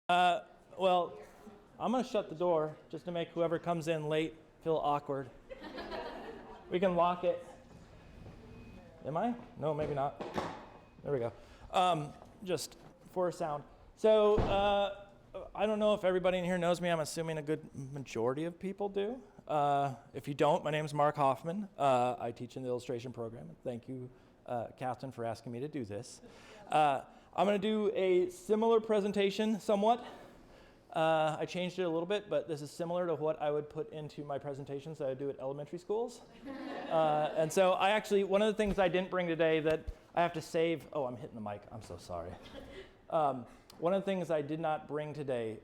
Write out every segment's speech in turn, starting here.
Well, I'm going to shut the door just to make whoever comes in late feel awkward. We can lock it. Am I? No, maybe not. There we go. Just for sound. So I don't know if everybody in here knows me. I'm assuming a good majority of people do. If you don't, my name is Mark Hoffman. I teach in the illustration program. Thank you, Catherine, for asking me to do this. I'm going to do a similar presentation somewhat. I changed it a little bit, but this is similar to what I would put into my presentations that I do at elementary schools. And so one of the things I didn't bring today that I have to save, I'm hitting the mic, I'm so sorry. One of the things I did not bring today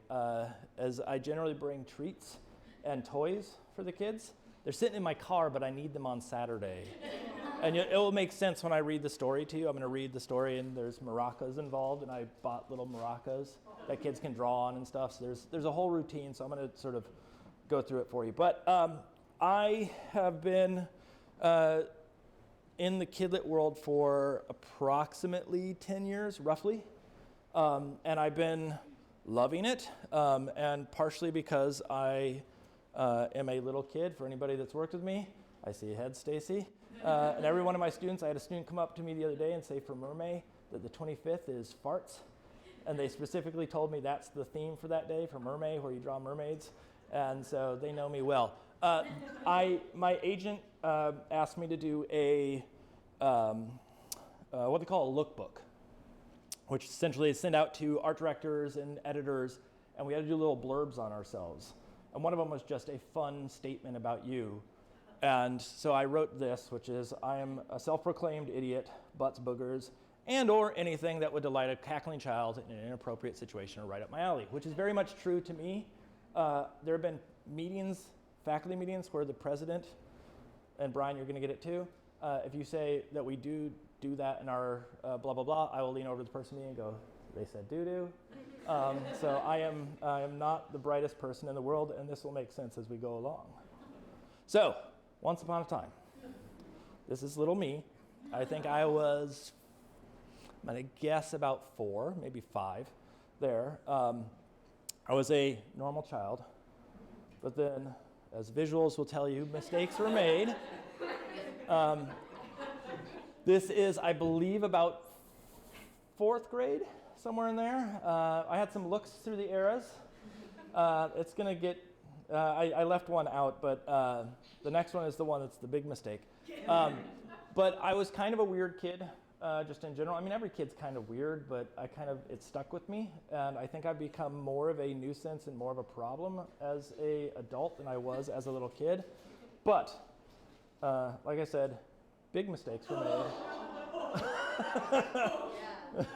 is I generally bring treats and toys for the kids. They're sitting in my car, but I need them on Saturday. And it will make sense when I read the story to you. I'm going to read the story, and there's maracas involved, and I bought little maracas that kids can draw on and stuff. So there's a whole routine, so I'm going to sort of go through it for you. But I have been in the kidlit world for approximately 10 years, roughly. And I've been loving it, and partially because I am a little kid. For anybody that's worked with me, I see a head, Stacy. And every one of my students, I had a student come up to me the other day and say for Mermay that the 25th is farts. And they specifically told me that's the theme for that day for Mermay, where you draw mermaids. And so they know me well. My agent asked me to do a, what they call a lookbook, which essentially is sent out to art directors and editors, and we had to do little blurbs on ourselves. And one of them was just a fun statement about you. And so I wrote this, which is, I am a self-proclaimed idiot, butts, boogers, and or anything that would delight a cackling child in an inappropriate situation or right up my alley, which is very much true to me. There have been meetings, faculty meetings, where the president, and Brian, you're gonna get it too, if you say that we do that in our blah, blah, blah, I will lean over to the person and go, they said doo-doo. So I am not the brightest person in the world, and this will make sense as we go along. So, once upon a time, this is little me. I think I was, I'm gonna guess about 4, maybe 5 there. I was a normal child, but then, as visuals will tell you, mistakes were made. This is, I believe, about 4th grade, somewhere in there. I had some looks through the eras. It's going to get, I left one out, but the next one is the one that's the big mistake. But I was kind of a weird kid, just in general. I mean, every kid's kind of weird, but it stuck with me. And I think I've become more of a nuisance and more of a problem as an adult than I was as a little kid. But, like I said, big mistakes were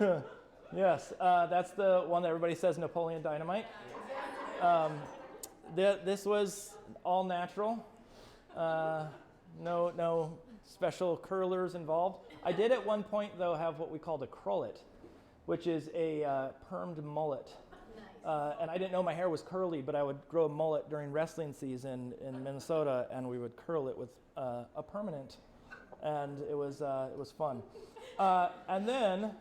made. Yes, that's the one that everybody says Napoleon Dynamite. This was all natural. No special curlers involved. I did at one point, though, have what we called a crullet, which is a permed mullet. And I didn't know my hair was curly, but I would grow a mullet during wrestling season in Minnesota, and we would curl it with a permanent. And it was fun. And then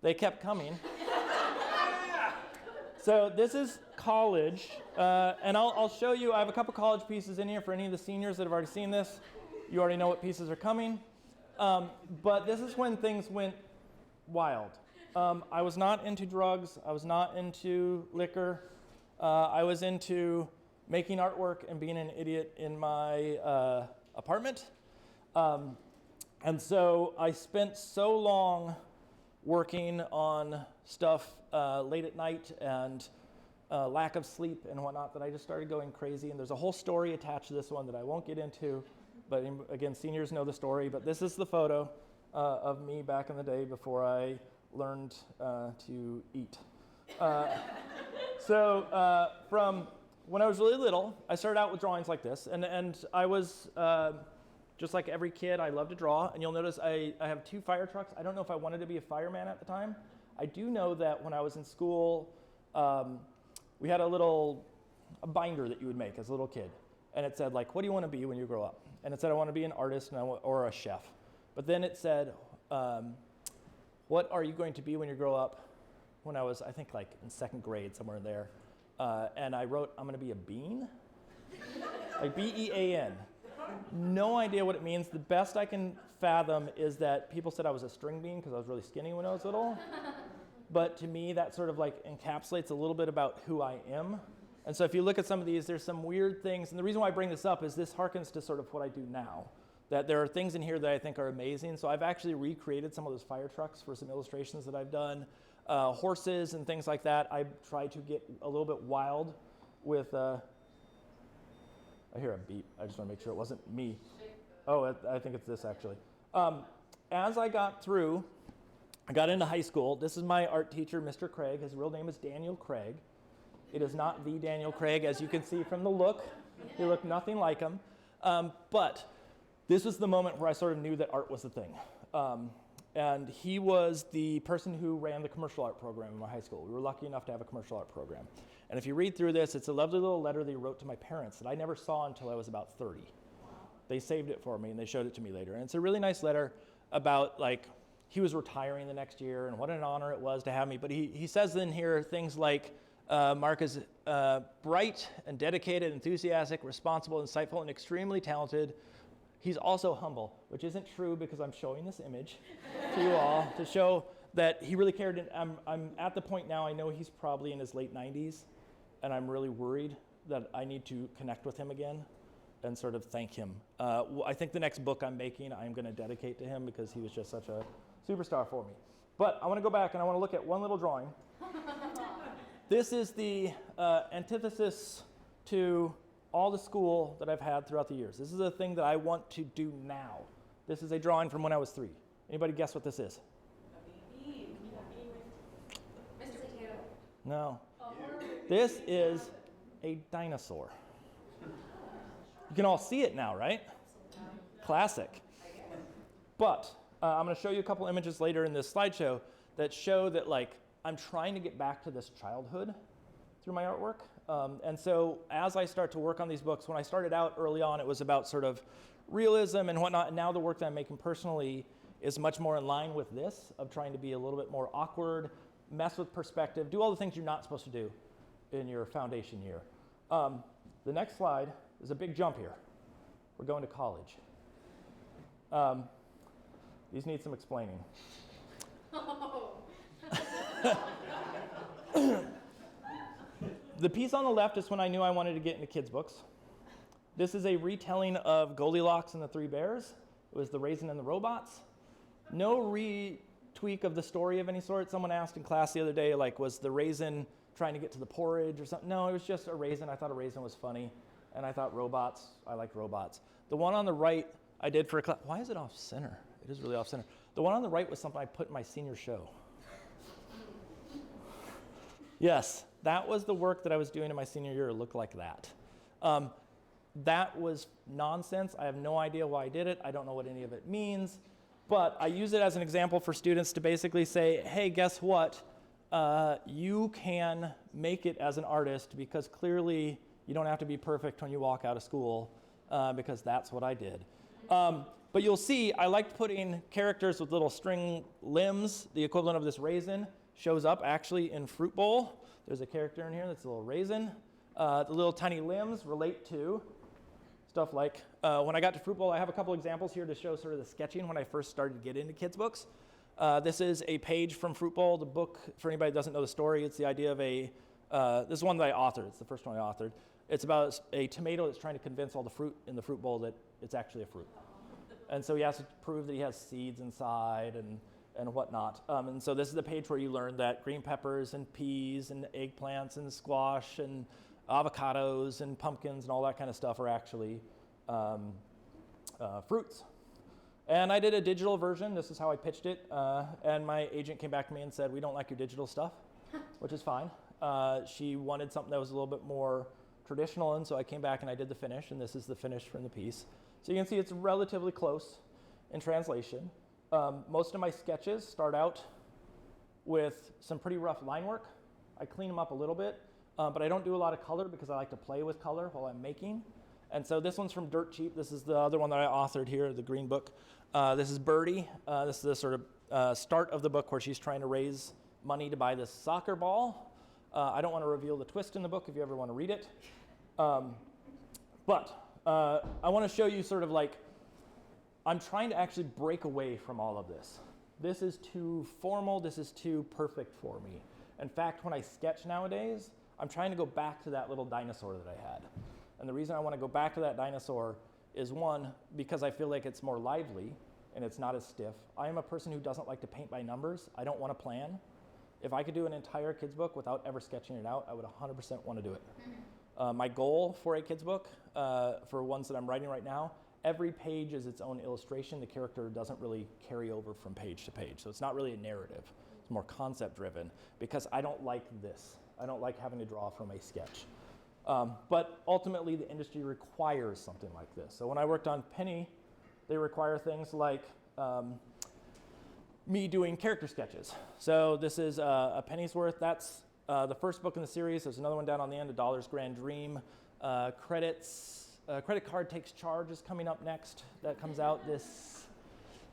they kept coming. So this is college, and I'll show you. I have a couple college pieces in here for any of the seniors that have already seen this. You already know what pieces are coming. But this is when things went wild. I was not into drugs. I was not into liquor. I was into making artwork and being an idiot in my apartment. And so I spent so long working on stuff late at night and lack of sleep and whatnot that I just started going crazy. And there's a whole story attached to this one that I won't get into. But again, seniors know the story. But this is the photo of me back in the day before I learned to eat. So from when I was really little, I started out with drawings like this. And I was... just like every kid, I love to draw, and you'll notice I have 2 fire trucks. I don't know if I wanted to be a fireman at the time. I do know that when I was in school, we had a binder that you would make as a little kid, and it said, like, what do you want to be when you grow up? And it said, I want to be an artist or a chef. But then it said, what are you going to be when you grow up? when I was, I think, like in second grade, somewhere in there. And I wrote, I'm going to be a bean. Like B-E-A-N. No idea what it means. The best I can fathom is that people said I was a string bean because I was really skinny when I was little. But to me, that sort of like encapsulates a little bit about who I am. And so if you look at some of these, there's some weird things. And the reason why I bring this up is this harkens to sort of what I do now. That there are things in here that I think are amazing. So I've actually recreated some of those fire trucks for some illustrations that I've done. Horses and things like that. I try to get a little bit wild with, I hear a beep. I just want to make sure it wasn't me. Oh, I think it's this actually. As I got through, I got into high school. This is my art teacher, Mr. Craig. His real name is Daniel Craig. It is not the Daniel Craig, as you can see from the look. He looked nothing like him. But this was the moment where I sort of knew that art was the thing. And he was the person who ran the commercial art program in my high school. We were lucky enough to have a commercial art program. And if you read through this, it's a lovely little letter that he wrote to my parents that I never saw until I was about 30. They saved it for me and they showed it to me later. And it's a really nice letter about like, he was retiring the next year and what an honor it was to have me. But he says in here things like, Mark is bright and dedicated, enthusiastic, responsible, insightful, and extremely talented. He's also humble, which isn't true because I'm showing this image to you all to show that he really cared. And I'm at the point now, I know he's probably in his late 90s, and I'm really worried that I need to connect with him again and sort of thank him. I think the next book I'm making, I'm going to dedicate to him because he was just such a superstar for me. But I want to go back and I want to look at one little drawing. This is the antithesis to all the school that I've had throughout the years. This is a thing that I want to do now. This is a drawing from when I was 3. Anybody guess what this is? A bean. Mr. Potato. No. This is a dinosaur. You can all see it now, right? Classic. But I'm going to show you a couple images later in this slideshow that show that like I'm trying to get back to this childhood through my artwork. And so as I start to work on these books, when I started out early on, it was about sort of realism and whatnot. And now the work that I'm making personally is much more in line with this, of trying to be a little bit more awkward, mess with perspective, do all the things you're not supposed to do in your foundation year. The next slide is a big jump here. We're going to college. These need some explaining. The piece on the left is when I knew I wanted to get into kids' books. This is a retelling of Goldilocks and the Three Bears. It was The Raisin and the Robots. No retweak of the story of any sort. Someone asked in class the other day, like, was the raisin trying to get to the porridge or something? No, it was just a raisin. I thought a raisin was funny. And I thought robots, I liked robots. The one on the right I did for a class. Why is it off center? It is really off center. The one on the right was something I put in my senior show. Yes, that was the work that I was doing in my senior year. It looked like that. That was nonsense. I have no idea why I did it. I don't know what any of it means. But I use it as an example for students to basically say, hey, guess what? You can make it as an artist because clearly you don't have to be perfect when you walk out of school because that's what I did. But you'll see I liked putting characters with little string limbs. The equivalent of this raisin shows up actually in Fruit Bowl. There's a character in here that's a little raisin. The little tiny limbs relate to stuff like, when I got to Fruit Bowl, I have a couple examples here to show sort of the sketching when I first started to get into kids' books. This is a page from Fruit Bowl, the book, for anybody that doesn't know the story, it's the idea of this is one that I authored, it's the first one I authored. It's about a tomato that's trying to convince all the fruit in the fruit bowl that it's actually a fruit. And so he has to prove that he has seeds inside and whatnot. And so this is the page where you learn that green peppers and peas and eggplants and squash and avocados and pumpkins and all that kind of stuff are actually fruits. And I did a digital version. This is how I pitched it. And my agent came back to me and said, we don't like your digital stuff, which is fine. She wanted something that was a little bit more traditional, and so I came back and I did the finish, and this is the finish from the piece. So you can see it's relatively close in translation. Most of my sketches start out with some pretty rough line work. I clean them up a little bit, but I don't do a lot of color because I like to play with color while I'm making. And so this one's from Dirt Cheap. This is the other one that I authored here, the green book. This is Birdie. This is the sort of start of the book where she's trying to raise money to buy this soccer ball. I don't want to reveal the twist in the book if you ever want to read it. But I want to show you sort of like, I'm trying to actually break away from all of this. This is too formal, this is too perfect for me. In fact, when I sketch nowadays, I'm trying to go back to that little dinosaur that I had. And the reason I want to go back to that dinosaur is, one, because I feel like it's more lively and it's not as stiff. I am a person who doesn't like to paint by numbers. I don't want to plan. If I could do an entire kids book without ever sketching it out, I would 100% want to do it. My goal for a kids book, for ones that I'm writing right now, every page is its own illustration. The character doesn't really carry over from page to page. So it's not really a narrative. It's more concept driven because I don't like this. I don't like having to draw from a sketch. But ultimately the industry requires something like this. So when I worked on Penny, they require things like me doing character sketches. So this is a penny's worth. That's the first book in the series. There's another one down on the end, A Dollar's Grand Dream. Credit Card Takes Charge is coming up next. That comes out this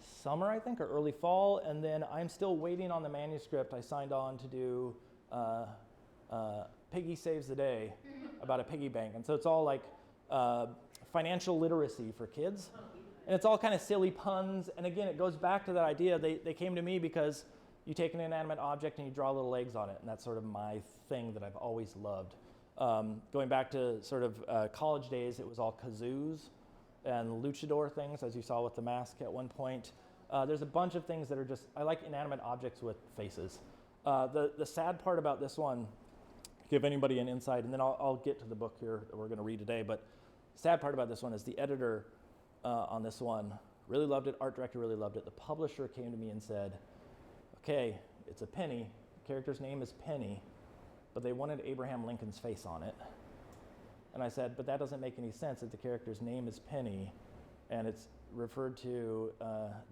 summer, I think, or early fall. And then I'm still waiting on the manuscript. I signed on to do Piggy Saves the Day, about a piggy bank. And so it's all like financial literacy for kids. And it's all kind of silly puns. And again, it goes back to that idea. They came to me because you take an inanimate object and you draw little legs on it. And that's sort of my thing that I've always loved. Going back to sort of college days, it was all kazoos and luchador things, as you saw with the mask at one point. There's a bunch of things that are just, I like inanimate objects with faces. The sad part about this one, give anybody an insight, and then I'll get to the book here that we're going to read today, but sad part about this one is the editor on this one really loved it, art director really loved it. The publisher came to me and said, okay, it's a penny, the character's name is Penny, but they wanted Abraham Lincoln's face on it. And I said, but that doesn't make any sense if the character's name is Penny and it's referred to,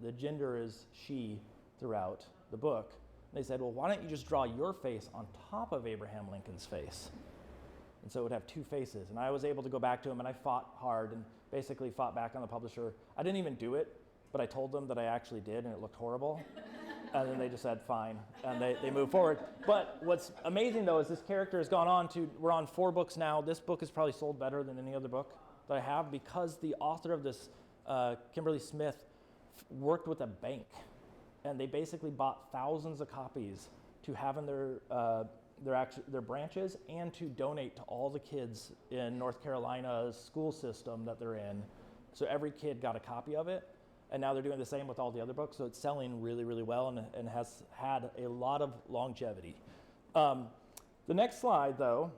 the gender is she throughout the book. And they said, well, why don't you just draw your face on top of Abraham Lincoln's face? And so it would have two faces. And I was able to go back to him and I fought hard and basically fought back on the publisher. I didn't even do it, but I told them that I actually did and it looked horrible. And then they just said, fine, and they moved forward. But what's amazing, though, is this character has gone on to, we're on 4 books now. This book has probably sold better than any other book that I have because the author of this, Kimberly Smith, worked with a bank. And they basically bought thousands of copies to have in their branches and to donate to all the kids in North Carolina's school system that they're in. So every kid got a copy of it. And now they're doing the same with all the other books, so it's selling really, really well and has had a lot of longevity. The next slide, though,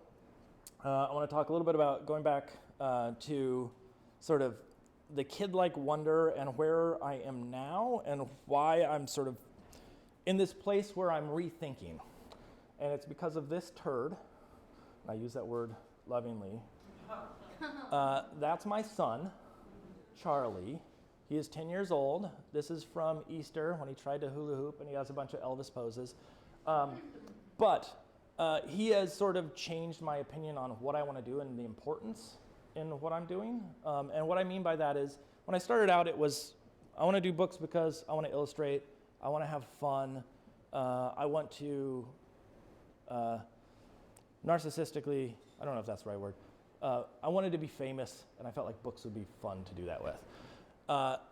I want to talk a little bit about going back to sort of the kid-like wonder and where I am now and why I'm sort of in this place where I'm rethinking. And it's because of this turd. I use that word lovingly. That's my son, Charlie. He is 10 years old. This is from Easter when he tried to hula hoop and he has a bunch of Elvis poses. But he has sort of changed my opinion on what I want to do and the importance in what I'm doing. And what I mean by that is when I started out, it was I want to do books because I want to illustrate. I want to have fun. I want to narcissistically, I don't know if that's the right word. I wanted to be famous and I felt like books would be fun to do that with.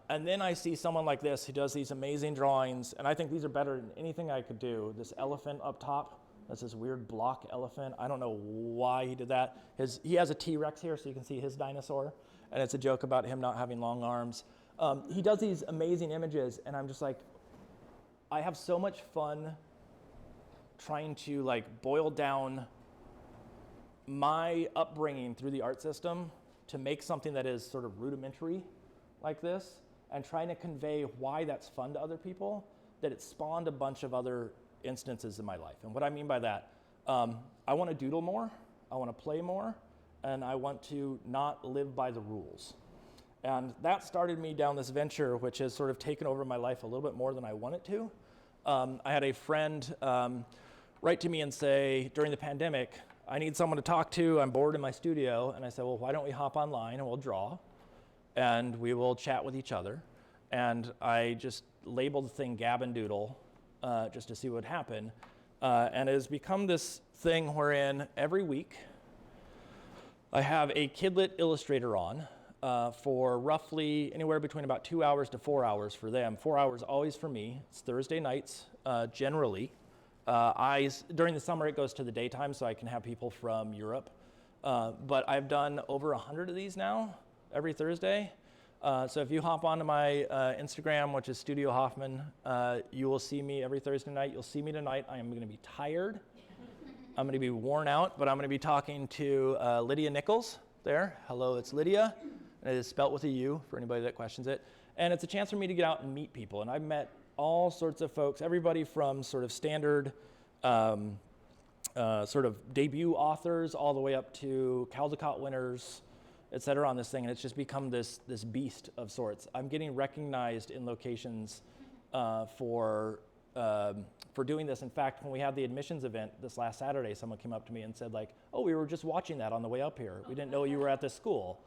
And then I see someone like this who does these amazing drawings, and I think these are better than anything I could do. This elephant up top, that's this weird block elephant. I don't know why he did that. He has a T-Rex here, so you can see his dinosaur, and it's a joke about him not having long arms. He does these amazing images, and I'm just like, I have so much fun trying to like boil down my upbringing through the art system to make something that is sort of rudimentary like this, and trying to convey why that's fun to other people, that it spawned a bunch of other instances in my life. And what I mean by that, I want to doodle more, I want to play more, and I want to not live by the rules. And that started me down this venture, which has sort of taken over my life a little bit more than I want it to. I had a friend write to me and say, during the pandemic, I need someone to talk to, I'm bored in my studio. And I said, well, why don't we hop online and we'll draw, and we will chat with each other. And I just labeled the thing Gab and Doodle just to see what would happen. And it has become this thing wherein every week I have a Kidlit illustrator on for roughly anywhere between about 2 hours to 4 hours for them. 4 hours always for me. It's Thursday nights generally. During the summer it goes to the daytime so I can have people from Europe. But I've done over 100 of these now every Thursday. So if you hop onto my Instagram, which is Studio Hoffmann, you will see me every Thursday night. You'll see me tonight. I am going to be tired. I'm going to be worn out, but I'm going to be talking to Lydia Nichols there. Hello, it's Lydia. And it is spelt with a U for anybody that questions it. And it's a chance for me to get out and meet people. And I've met all sorts of folks, everybody from sort of standard sort of debut authors all the way up to Caldecott winners, et cetera, on this thing, and it's just become this beast of sorts. I'm getting recognized in locations for doing this. In fact, when we had the admissions event this last Saturday, someone came up to me and said, like, "Oh, we were just watching that on the way up here. We didn't know you were at this school."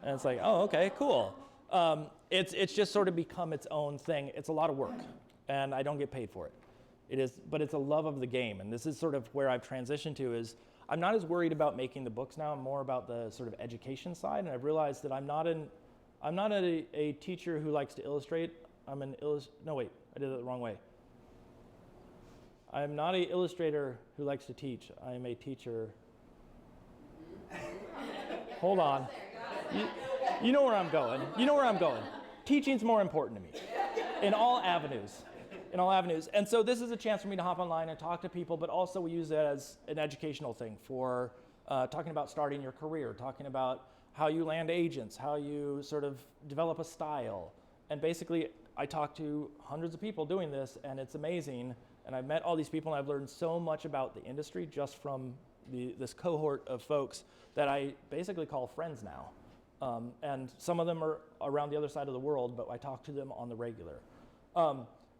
And it's like, "Oh, okay, cool." It's just sort of become its own thing. It's a lot of work, and I don't get paid for it. It is, but it's a love of the game, and this is sort of where I've transitioned to. Is I'm not as worried about making the books now. I'm more about the sort of education side, and I've realized that I'm not a teacher who likes to illustrate. No, wait, I did it the wrong way. I'm not an illustrator who likes to teach. I am a teacher. Hold on. You know where I'm going. You know where I'm going. Teaching's more important to me in all avenues. And so this is a chance for me to hop online and talk to people, but also we use it as an educational thing for talking about starting your career, talking about how you land agents, how you sort of develop a style. And basically, I talk to hundreds of people doing this, and it's amazing. And I've met all these people, and I've learned so much about the industry just from this cohort of folks that I basically call friends now. And some of them are around the other side of the world, but I talk to them on the regular.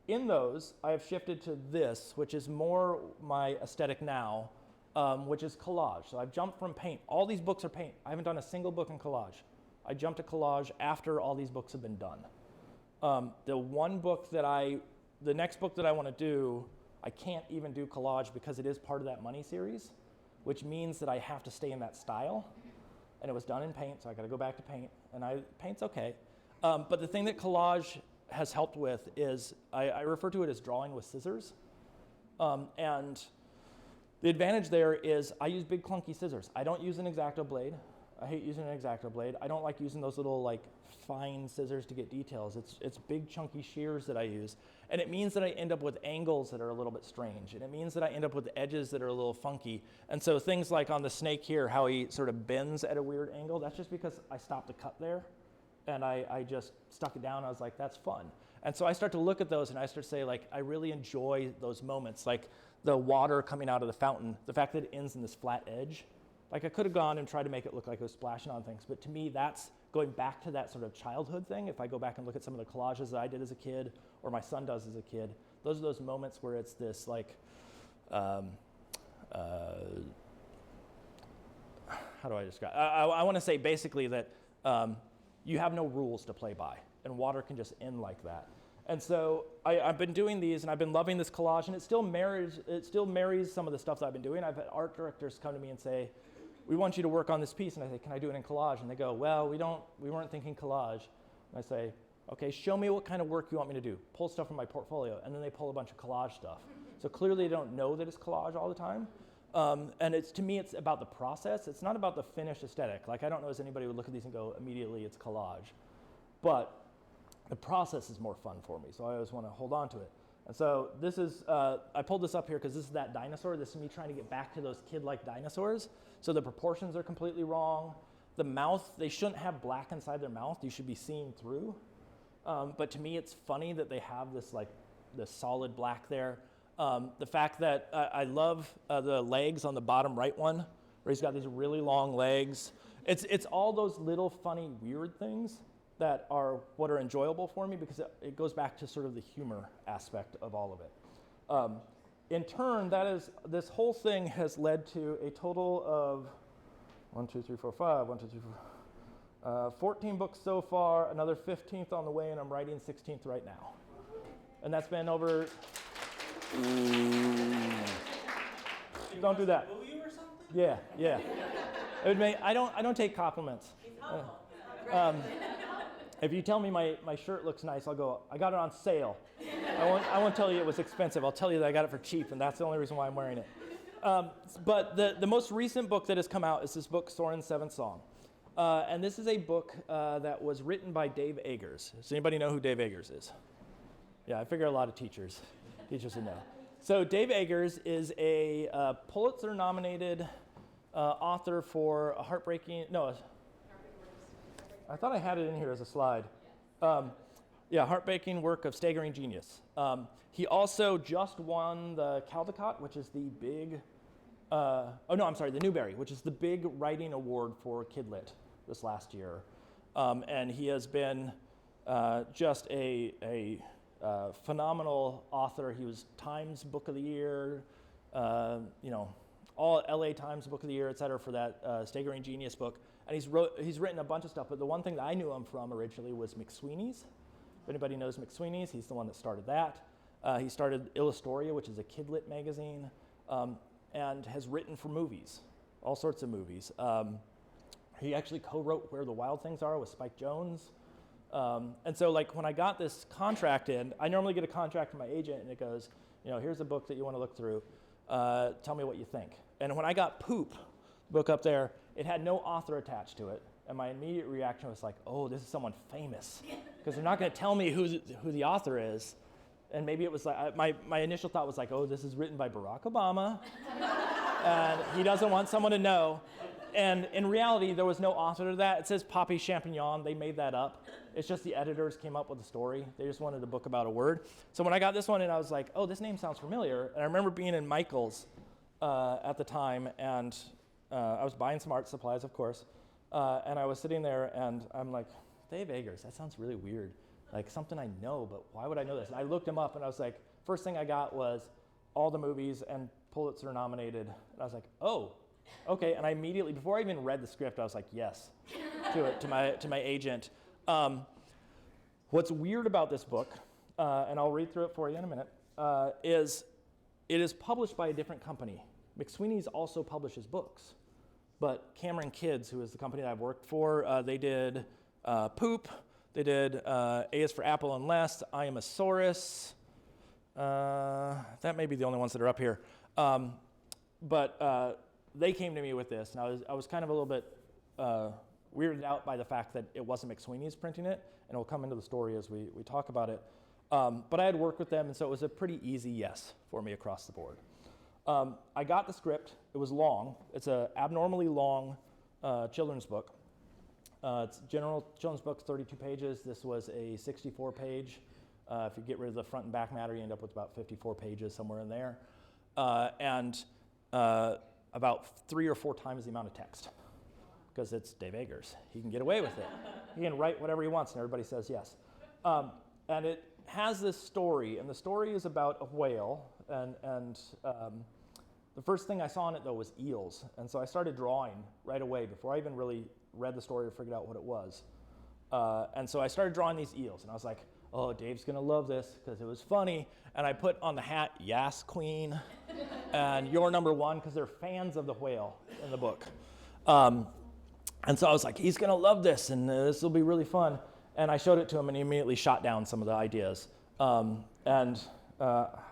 In those, I have shifted to this, which is more my aesthetic now, which is collage. So I've jumped from paint. All these books are paint. I haven't done a single book in collage. I jumped to collage after all these books have been done. The next book that I want to do, I can't even do collage because it is part of that money series, which means that I have to stay in that style. And it was done in paint, so I got to go back to paint. And paint's okay. But the thing that collage has helped with is I refer to it as drawing with scissors. And the advantage there is I use big clunky scissors. I don't use an X-Acto blade. I hate using an X-Acto blade. I don't like using those little like fine scissors to get details. It's big chunky shears that I use. And it means that I end up with angles that are a little bit strange. And it means that I end up with edges that are a little funky. And so things like on the snake here, how he sort of bends at a weird angle, that's just because I stopped the cut there. And I just stuck it down. I was like, that's fun. And so I start to look at those and I start to say, like, I really enjoy those moments, like the water coming out of the fountain, the fact that it ends in this flat edge. Like I could have gone and tried to make it look like it was splashing on things, but to me, that's going back to that sort of childhood thing. If I go back and look at some of the collages that I did as a kid, or my son does as a kid, those are those moments where it's this like, how do I describe? I want to say basically that you have no rules to play by, and water can just end like that. And so I've been doing these, and I've been loving this collage, and it still marries some of the stuff that I've been doing. I've had art directors come to me and say, "We want you to work on this piece," and I say, "Can I do it in collage?" And they go, "Well, we weren't thinking collage." And I say, "Okay, show me what kind of work you want me to do. Pull stuff from my portfolio," and then they pull a bunch of collage stuff. So clearly, they don't know that it's collage all the time. And to me, it's about the process. It's not about the finished aesthetic. Like I don't know if anybody would look at these and go, immediately it's collage. But the process is more fun for me, so I always want to hold on to it. And so this is, I pulled this up here because this is that dinosaur. This is me trying to get back to those kid-like dinosaurs. So the proportions are completely wrong. The mouth, they shouldn't have black inside their mouth. You should be seeing through. But to me, it's funny that they have this solid black there. The fact that I love the legs on the bottom right one, where he's got these really long legs. It's all those little funny, weird things that are what are enjoyable for me because it goes back to sort of the humor aspect of all of it. In turn, this whole thing has led to a total of 14 books so far, another 15th on the way, and I'm writing 16th right now. And that's been over... don't do that. Boo you or something? Yeah. I don't take compliments. If you tell me my shirt looks nice, I'll go, I got it on sale. I won't tell you it was expensive. I'll tell you that I got it for cheap, and that's the only reason why I'm wearing it. But the most recent book that has come out is this book, Soren's Seventh Song. And this is a book that was written by Dave Eggers. Does anybody know who Dave Eggers is? Yeah, I figure a lot of teachers would know. So Dave Eggers is a Pulitzer-nominated author for a heartbreaking, no, I thought I had it in here as a slide. Heartbreaking work of staggering genius. He also just won the Caldecott, which is the big, the Newbery, which is the big writing award for Kidlit this last year. And he has been just a phenomenal author. He was Times Book of the Year, all LA Times Book of the Year, et cetera, for that Staggering Genius book. And he's written a bunch of stuff, but the one thing that I knew him from originally was McSweeney's. If anybody knows McSweeney's, he's the one that started that. He started Illustoria, which is a kidlit magazine, and has written for movies, all sorts of movies. He actually co-wrote Where the Wild Things Are with Spike Jonze. And so like when I got this contract in, I normally get a contract from my agent and it goes, here's a book that you want to look through. Tell me what you think. And when I got Poop, the book up there, it had no author attached to it. And my immediate reaction was like, oh, this is someone famous. Because they're not going to tell me who the author is. And maybe it was like, my initial thought was like, oh, this is written by Barack Obama. And he doesn't want someone to know. And in reality, there was no author to that. It says Poppy Champignon. They made that up. It's just the editors came up with the story. They just wanted a book about a word. So when I got this one, and I was like, oh, this name sounds familiar. And I remember being in Michael's at the time, and I was buying some art supplies, of course. And I was sitting there, and I'm like, Dave Eggers, that sounds really weird. Like something I know, but why would I know this? And I looked him up, and I was like, first thing I got was all the movies and Pulitzer nominated. And I was like, oh, okay. And I immediately, before I even read the script, I was like, yes, to my agent. What's weird about this book, and I'll read through it for you in a minute, is it is published by a different company. McSweeney's also publishes books. But Cameron Kids, who is the company that I've worked for, they did Poop. They did A is for Apple and Less, I Am a Saurus. That may be the only ones that are up here. But they came to me with this, and I was kind of a little bit weirded out by the fact that it wasn't McSweeney's printing it, and it'll come into the story as we talk about it. But I had worked with them, and so it was a pretty easy yes for me across the board. I got the script. It was long. It's an abnormally long children's book. It's general children's book, 32 pages. This was a 64-page. If you get rid of the front and back matter, you end up with about 54 pages, somewhere in there. And about 3 or 4 times the amount of text, because it's Dave Eggers. He can get away with it. He can write whatever he wants, and everybody says yes. And it has this story, and the story is about a whale, and the first thing I saw in it, though, was eels. And so I started drawing right away before I even really read the story or figured out what it was. And so I started drawing these eels, and I was like, oh, Dave's going to love this because it was funny. And I put on the hat, Yas Queen, and You're Number One, because they're fans of the whale in the book. And so I was like, he's going to love this, and this will be really fun. And I showed it to him, and he immediately shot down some of the ideas. I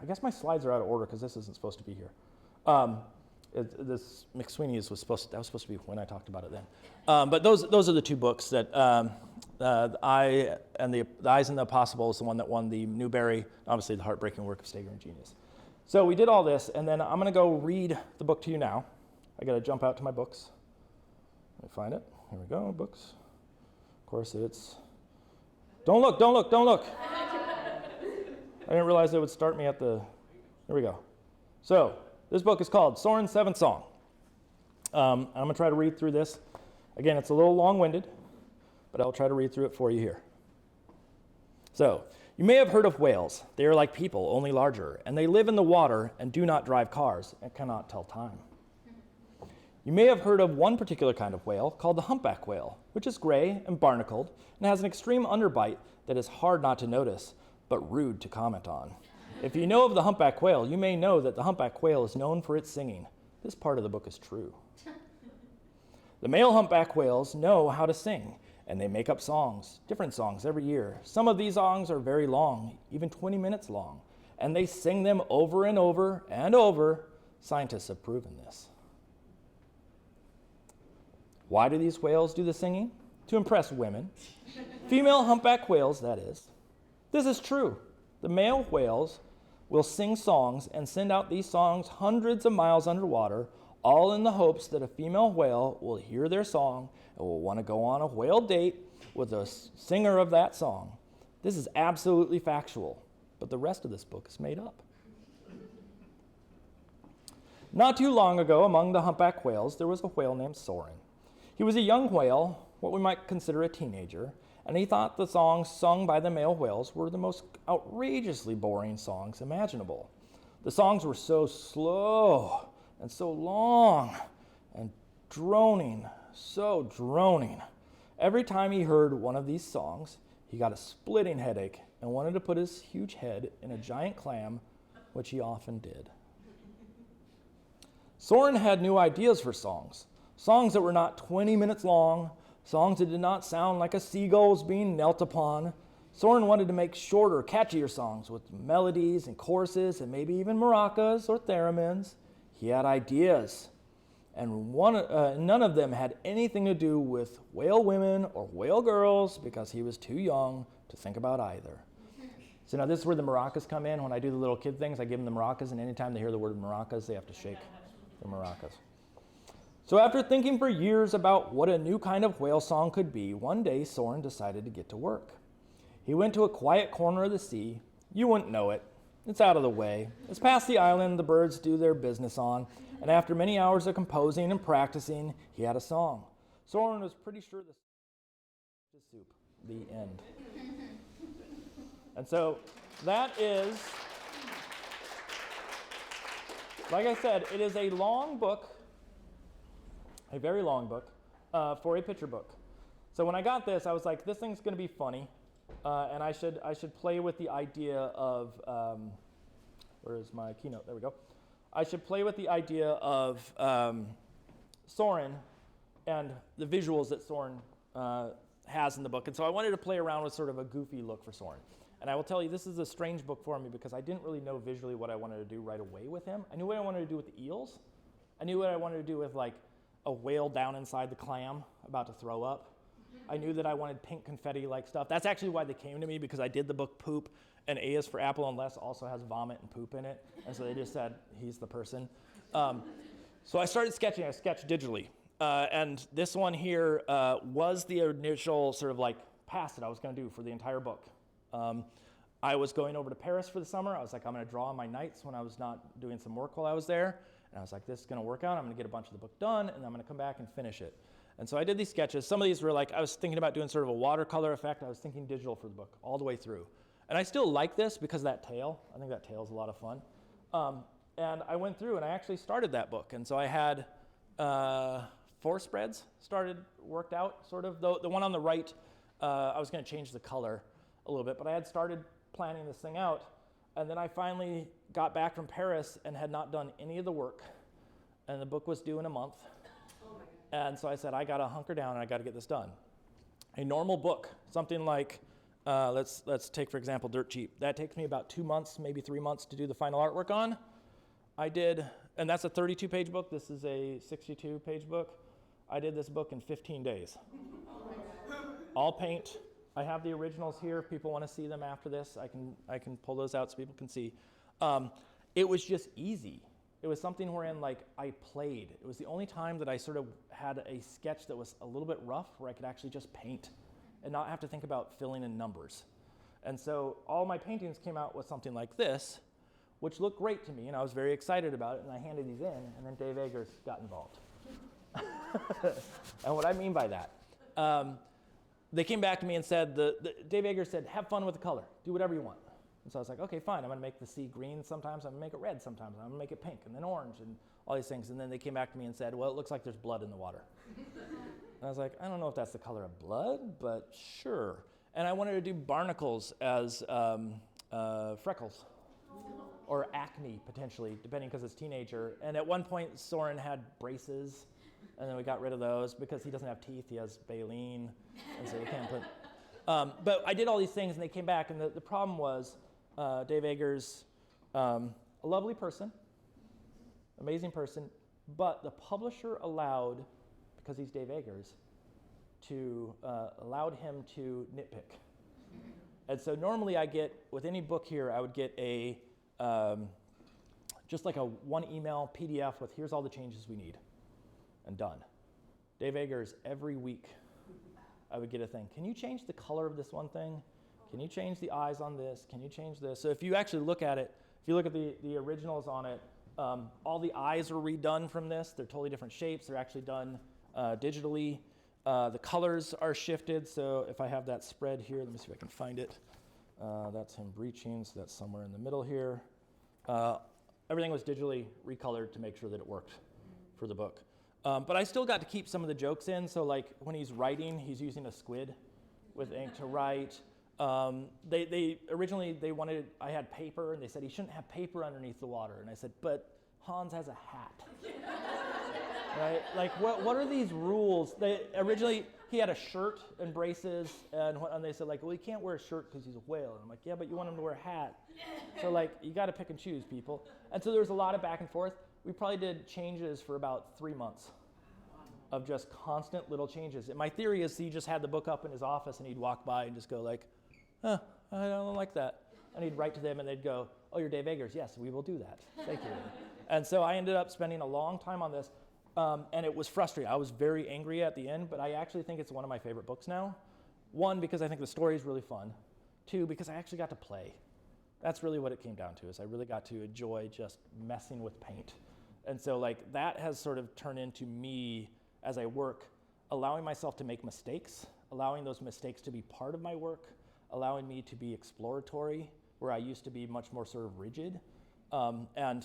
guess my slides are out of order because this isn't supposed to be here. This McSweeney's was supposed to be when I talked about it then. But those are the 2 books that the Eye and the Eyes and the Impossible is the one that won the Newbery, obviously the heartbreaking work of staggering genius. So we did all this, and then I'm going to go read the book to you now. I got to jump out to my books. Let me find it. Here we go, books. Of course, it's. Don't look. I didn't realize they would start me at the. Here we go. So. This book is called Soren's Seventh Song. I'm going to try to read through this. Again, it's a little long-winded, but I'll try to read through it for you here. So, you may have heard of whales. They are like people, only larger, and they live in the water and do not drive cars and cannot tell time. You may have heard of one particular kind of whale called the humpback whale, which is gray and barnacled and has an extreme underbite that is hard not to notice, but rude to comment on. If you know of the humpback whale, you may know that the humpback whale is known for its singing. this part of the book is true. The male humpback whales know how to sing, and they make up songs, different songs every year. Some of these songs are very long, even 20 minutes long, and they sing them over and over and over. Scientists have proven this. Why do these whales do the singing? To impress women. Female humpback whales, that is. This is true. The male whales will sing songs and send out these songs hundreds of miles underwater, all in the hopes that a female whale will hear their song and will want to go on a whale date with the singer of that song. This is absolutely factual, but the rest of this book is made up. Not too long ago, among the humpback whales, there was a whale named Soren. He was a young whale, what we might consider a teenager, and he thought the songs sung by the male whales were the most outrageously boring songs imaginable. The songs were so slow and so long and droning, so droning. Every time he heard one of these songs, he got a splitting headache and wanted to put his huge head in a giant clam, which he often did. Soren had new ideas for songs that were not 20 minutes long, songs that did not sound like a seagull was being knelt upon. Soren wanted to make shorter, catchier songs with melodies and choruses and maybe even maracas or theremins. He had ideas, and none of them had anything to do with whale women or whale girls because he was too young to think about either. So now this is where the maracas come in. When I do the little kid things, I give them the maracas, and anytime they hear the word maracas, they have to shake the maracas. So after thinking for years about what a new kind of whale song could be, one day Soren decided to get to work. He went to a quiet corner of the sea. You wouldn't know it. It's out of the way. It's past the island the birds do their business on, and after many hours of composing and practicing, he had a song. Soren was pretty sure this is soup. The end. And so that is, like I said, it is a long book, a very long book, for a picture book. So when I got this, I was like, this thing's going to be funny. And I should play with the idea of, where is my keynote? There we go. I should play with the idea of Soren and the visuals that Soren has in the book. And so I wanted to play around with sort of a goofy look for Soren. And I will tell you, this is a strange book for me because I didn't really know visually what I wanted to do right away with him. I knew what I wanted to do with the eels. I knew what I wanted to do with like a whale down inside the clam about to throw up. I knew that I wanted pink confetti-like stuff. That's actually why they came to me, because I did the book Poop, and A is for Apple, and Les also has vomit and poop in it. And so they just said, he's the person. So I started sketching. I sketched digitally. And this one here was the initial sort of like pass that I was going to do for the entire book. I was going over to Paris for the summer. I was like, I'm going to draw on my nights when I was not doing some work while I was there. And I was like, this is going to work out. I'm going to get a bunch of the book done, and I'm going to come back and finish it. And so I did these sketches. Some of these were like, I was thinking about doing sort of a watercolor effect. I was thinking digital for the book all the way through. And I still like this because of that tail. I think that tail is a lot of fun. And I went through and I actually started that book. And so I had 4 spreads worked out, sort of. The one on the right, I was going to change the color a little bit, but I had started planning this thing out. And then I finally got back from Paris and had not done any of the work. And the book was due in a month. And so I said, I got to hunker down and I got to get this done. A normal book, something like, let's take, for example, Dirt Cheap. That takes me about 2 months, maybe 3 months to do the final artwork on. I did, and that's a 32-page book. This is a 62-page book. I did this book in 15 days. All paint. I have the originals here. If people want to see them after this, I can pull those out so people can see. It was just easy. It was something wherein like I played. It was the only time that I sort of had a sketch that was a little bit rough where I could actually just paint and not have to think about filling in numbers. And so all my paintings came out with something like this, which looked great to me, and I was very excited about it, and I handed these in, and then Dave Eggers got involved. And what I mean by that, they came back to me and said, Dave Eggers said, have fun with the color. Do whatever you want. And so I was like, okay, fine. I'm going to make the sea green sometimes. I'm going to make it red sometimes. I'm going to make it pink and then orange and all these things. And then they came back to me and said, well, it looks like there's blood in the water. And I was like, I don't know if that's the color of blood, but sure. And I wanted to do barnacles as freckles. or acne potentially, depending because it's teenager. And at one point, Soren had braces, and then we got rid of those because he doesn't have teeth. He has baleen, and so we can't put. But I did all these things, and they came back. And the problem was, Dave Eggers, a lovely person, amazing person, but the publisher allowed, because he's Dave Eggers, allowed him to nitpick. And so normally I get, with any book here, I would get just like a one email PDF with here's all the changes we need, and done. Dave Eggers, every week, I would get a thing. Can you change the color of this one thing? Can you change the eyes on this? Can you change this? So if you actually look at it, if you look at the originals on it, all the eyes are redone from this. They're totally different shapes. They're actually done digitally. The colors are shifted, so if I have that spread here, let me see if I can find it. That's him breaching, so that's somewhere in the middle here. Everything was digitally recolored to make sure that it worked for the book. But I still got to keep some of the jokes in, so like when he's writing, he's using a squid with ink to write. They originally wanted, I had paper, and they said he shouldn't have paper underneath the water, and I said, but Hans has a hat. Right? Like, what are these rules? Originally, he had a shirt and braces, and they said, like, well, he can't wear a shirt because he's a whale. And I'm like, yeah, but you want him to wear a hat. So, like, you got to pick and choose, people. And so there was a lot of back and forth. We probably did changes for about 3 months of just constant little changes. And my theory is he just had the book up in his office, and he'd walk by and just go like, I don't like that. And he'd write to them, and they'd go, oh, you're Dave Eggers. Yes, we will do that. Thank you. And so I ended up spending a long time on this. And it was frustrating. I was very angry at the end, but I actually think it's one of my favorite books now. One, because I think the story is really fun. Two, because I actually got to play. That's really what it came down to, is I really got to enjoy just messing with paint. And so like that has sort of turned into me as I work, allowing myself to make mistakes, allowing those mistakes to be part of my work, allowing me to be exploratory, where I used to be much more sort of rigid. And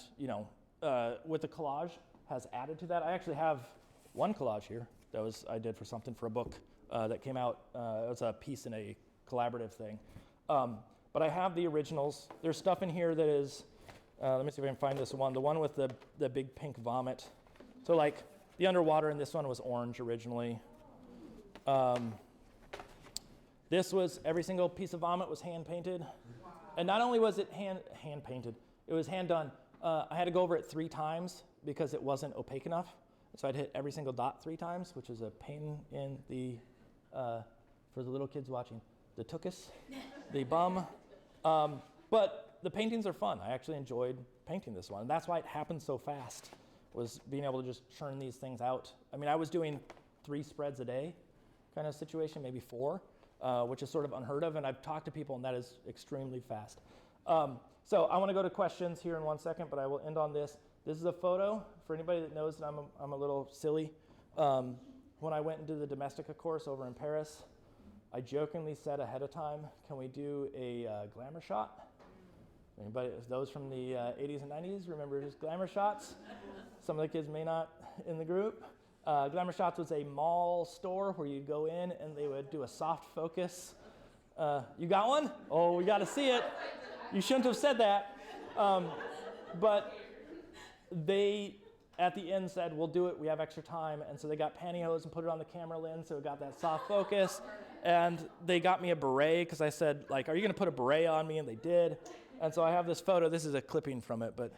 with the collage, has added to that. I actually have one collage here that I did for something for a book that came out. It was a piece in a collaborative thing. But I have the originals. There's stuff in here that is, let me see if I can find this one, the one with the big pink vomit. So like the underwater in this one was orange originally. This was, every single piece of vomit was hand painted. Wow. And not only was it hand painted, it was hand done. I had to go over it 3 times because it wasn't opaque enough. So I'd hit every single dot 3 times, which is a pain in the, for the little kids watching, the tuchus, the bum. But the paintings are fun. I actually enjoyed painting this one. And that's why it happened so fast, was being able to just churn these things out. I mean, I was doing 3 spreads a day kind of situation, maybe 4, which is sort of unheard of. And I've talked to people, and that is extremely fast. So I want to go to questions here in 1 second, but I will end on this. This is a photo for anybody that knows that I'm a little silly. When I went into the Domestica course over in Paris, I jokingly said ahead of time, can we do a glamour shot? Anybody, those from the 80s and 90s remember just glamour shots? Some of the kids may not in the group. Glamour shots was a mall store where you'd go in and they would do a soft focus. You got one? Oh, we got to see it. You shouldn't have said that. But they, at the end, said, we'll do it. We have extra time. And so they got pantyhose and put it on the camera lens, so it got that soft focus. And they got me a beret because I said, like, are you going to put a beret on me? And they did. And so I have this photo. This is a clipping from it, but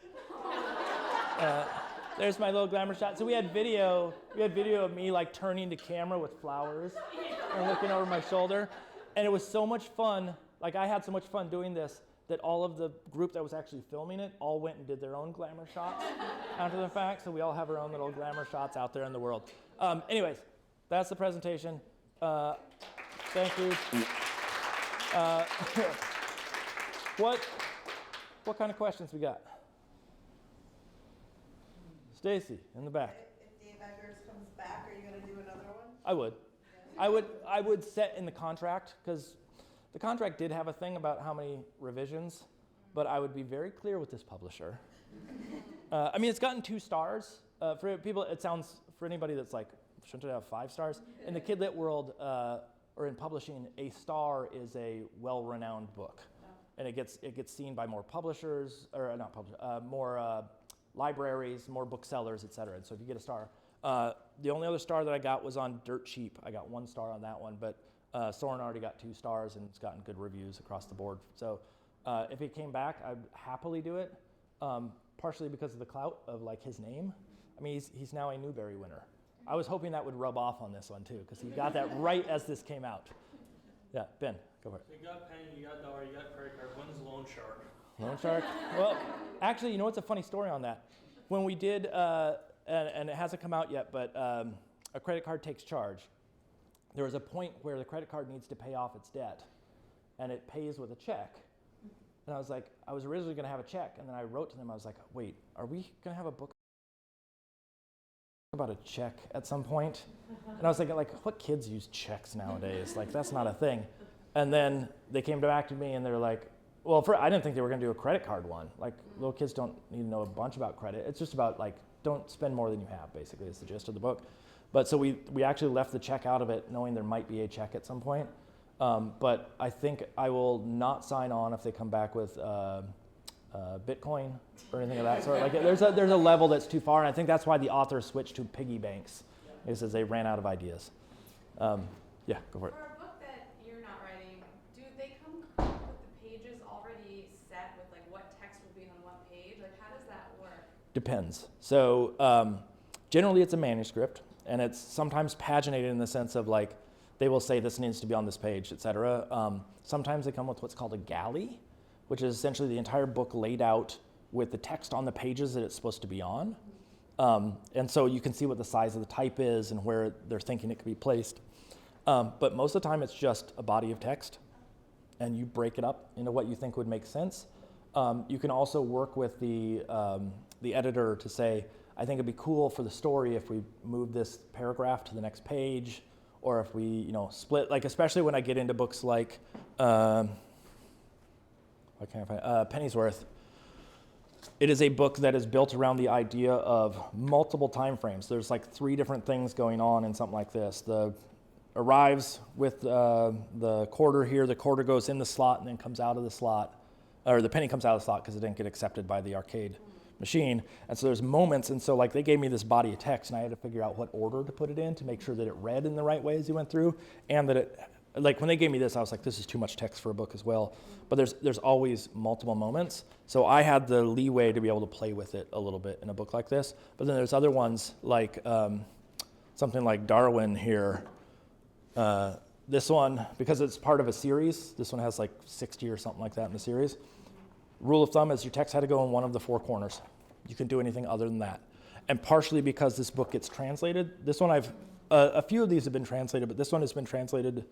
there's my little glamour shot. So we had video of me, like, turning to camera with flowers and looking over my shoulder. And it was so much fun. Like, I had so much fun doing this that all of the group that was actually filming it all went and did their own glamour shots after the fact. So we all have our own little glamour shots out there in the world. Anyways, that's the presentation. Thank you. What kind of questions we got? Stacy, in the back. If Dave Eggers comes back, are you going to do another one? I would. Yeah. I would set in the contract, because the contract did have a thing about how many revisions, but I would be very clear with this publisher. I mean, it's gotten 2 stars. For people, it sounds, for anybody that's like, shouldn't it have 5 stars? In the kid lit world, or in publishing, a star is a well-renowned book. and it gets seen by more publishers, or not publishers, more libraries, more booksellers, et cetera. And so if you get a star, the only other star that I got was on Dirt Cheap. I got 1 star on that one, but Soren already got 2 stars, and it's gotten good reviews across the board. So if it came back, I'd happily do it, partially because of the clout of like his name. I mean, he's now a Newbery winner. I was hoping that would rub off on this one too, because he got that right as this came out. Yeah, Ben, go for it. So you got penny, you got dollar, you got credit card. When's loan shark? Loan shark? Well, actually, you know what's a funny story on that? When we did, and it hasn't come out yet, but a credit card takes charge. There was a point where the credit card needs to pay off its debt, and it pays with a check. And I was like, I was originally going to have a check, and then I wrote to them, I was like, wait, are we going to have a book about a check at some point? And I was thinking, like, what kids use checks nowadays? Like, that's not a thing. And then they came back to me, and they're like, well, I didn't think they were going to do a credit card one. Like, little kids don't need to know a bunch about credit. It's just about, like, don't spend more than you have, basically, is the gist of the book. But so we actually left the check out of it, knowing there might be a check at some point. But I think I will not sign on if they come back with Bitcoin or anything of that sort. Like, there's a level that's too far, and I think that's why the author switched to piggy banks, is as they ran out of ideas. Yeah, go for it. For a book that you're not writing, do they come with the pages already set with like what text will be on what page? Like, how does that work? Depends. So generally it's a manuscript, and it's sometimes paginated in the sense of like they will say this needs to be on this page, etc. Sometimes they come with what's called a galley, which is essentially the entire book laid out with the text on the pages that it's supposed to be on. And so you can see what the size of the type is and where they're thinking it could be placed. But most of the time it's just a body of text, and you break it up into what you think would make sense. You can also work with the editor to say, I think it'd be cool for the story if we move this paragraph to the next page, or if we, split, like especially when I get into books like, Pennyworth. It is a book that is built around the idea of multiple time frames. There's like 3 different things going on in something like this. The arrives with the quarter here. The quarter goes in the slot and then comes out of the slot, or the penny comes out of the slot because it didn't get accepted by the arcade machine. And so there's moments, and so like they gave me this body of text, and I had to figure out what order to put it in to make sure that it read in the right way as you went through, and that it, like when they gave me this, I was like, this is too much text for a book as well. But there's always multiple moments, so I had the leeway to be able to play with it a little bit in a book like this. But then there's other ones like something like Darwin here. This one, because it's part of a series, this one has like 60 or something like that in the series. Rule of thumb is your text had to go in one of the 4 corners. You can do anything other than that. And partially because this book gets translated, this one a few of these have been translated, but this one has been translated,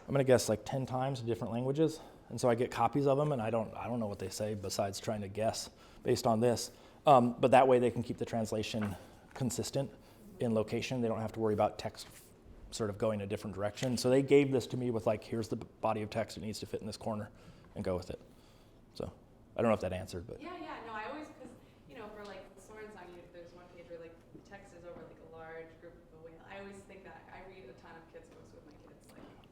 I'm gonna guess like 10 times in different languages. And so I get copies of them, and I don't know what they say besides trying to guess based on this. But that way they can keep the translation consistent in location. They don't have to worry about text sort of going a different direction. So they gave this to me with like, here's the body of text, it needs to fit in this corner, and go with it. So I don't know if that answered, but. Yeah, no, I always, because, for like Soren's on you, there's one page where like the text is over like a large group of a whale. I always think that. I read a ton of kids' books with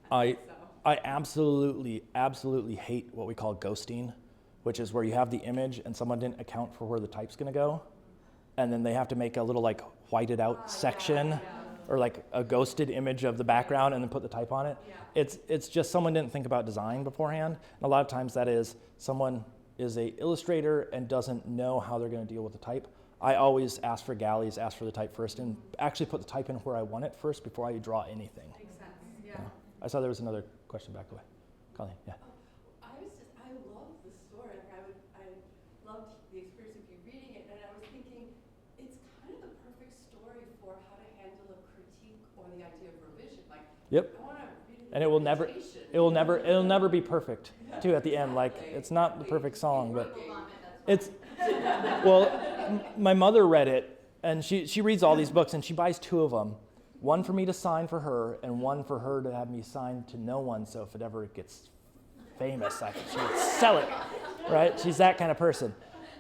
my kids. I absolutely hate what we call ghosting, which is where you have the image and someone didn't account for where the type's gonna go, and then they have to make a little like whited out section. Or like a ghosted image of the background and then put the type on it. Yeah. It's just someone didn't think about design beforehand. And a lot of times that is someone is a illustrator and doesn't know how they're going to deal with the type. I always ask for galleys, ask for the type first, and actually put the type in where I want it first before I draw anything. Makes sense, yeah. I saw there was another question back the way. Colleen, yeah. I love the story. I loved the experience of you reading it, and I was thinking it's kind of the perfect story for how to handle a critique or the idea of revision. Like, yep. I want to read it. And it'll never be perfect too at the end. Like, it's not the perfect song, but it's, well, my mother read it, and she reads all these books, and she buys 2 of them. One for me to sign for her, and one for her to have me sign to no one, so if it ever gets famous, she would sell it, right? She's that kind of person.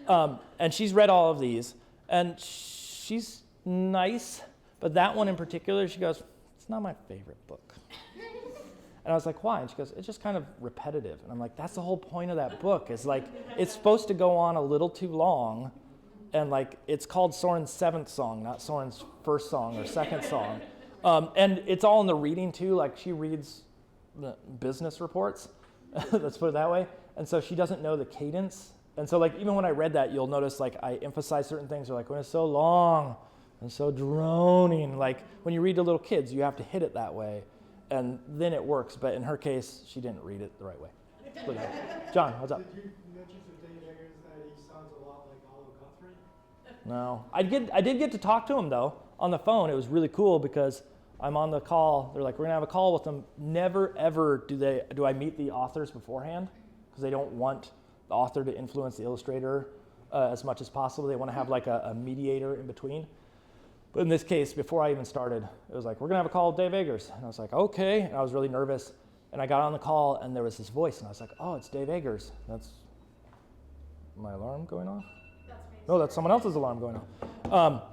And she's read all of these, and she's nice, but that one in particular, she goes, it's not my favorite book. And I was like, why? And she goes, it's just kind of repetitive. And I'm like, that's the whole point of that book, is like, it's supposed to go on a little too long. And like, it's called Soren's 7th song, not Soren's 1st song or 2nd song. And it's all in the reading too. Like, she reads the business reports, let's put it that way. And so she doesn't know the cadence. And so like, even when I read that, you'll notice like I emphasize certain things. Or like, when it's so long and so droning, like when you read to little kids, you have to hit it that way. And then it works. But in her case, she didn't read it the right way. John, what's up? Did you mention to Dave Eggers that he sounds a lot like Olive Guthrie? No. I did get to talk to him, though, on the phone. It was really cool because I'm on the call. They're like, we're going to have a call with them. Never, ever do I meet the authors beforehand, because they don't want the author to influence the illustrator as much as possible. They want to have like a mediator in between. But in this case, before I even started, it was like, we're going to have a call with Dave Eggers. And I was like, okay. And I was really nervous. And I got on the call, and there was this voice. And I was like, oh, it's Dave Eggers. That's my alarm going off? That's me. No, that's someone else's alarm going off.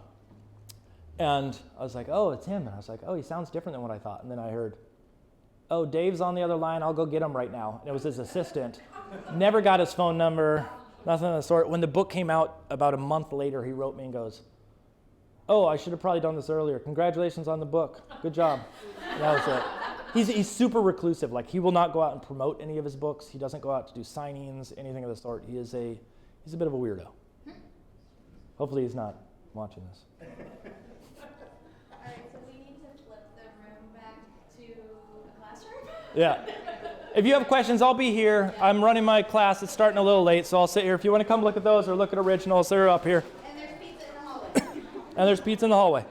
And I was like, oh, it's him. And I was like, oh, he sounds different than what I thought. And then I heard, oh, Dave's on the other line. I'll go get him right now. And it was his assistant. Never got his phone number, nothing of the sort. When the book came out about a month later, he wrote me and goes, oh, I should have probably done this earlier. Congratulations on the book. Good job. And that was it. He's super reclusive. Like, he will not go out and promote any of his books. He doesn't go out to do signings, anything of the sort. He's a bit of a weirdo. Hopefully he's not watching this. All right, so we need to flip the room back to a classroom. Yeah. If you have questions, I'll be here. I'm running my class. It's starting a little late, so I'll sit here. If you want to come look at those or look at originals, they're up here. And there's pizza in the hallway. And there's pizza in the hallway.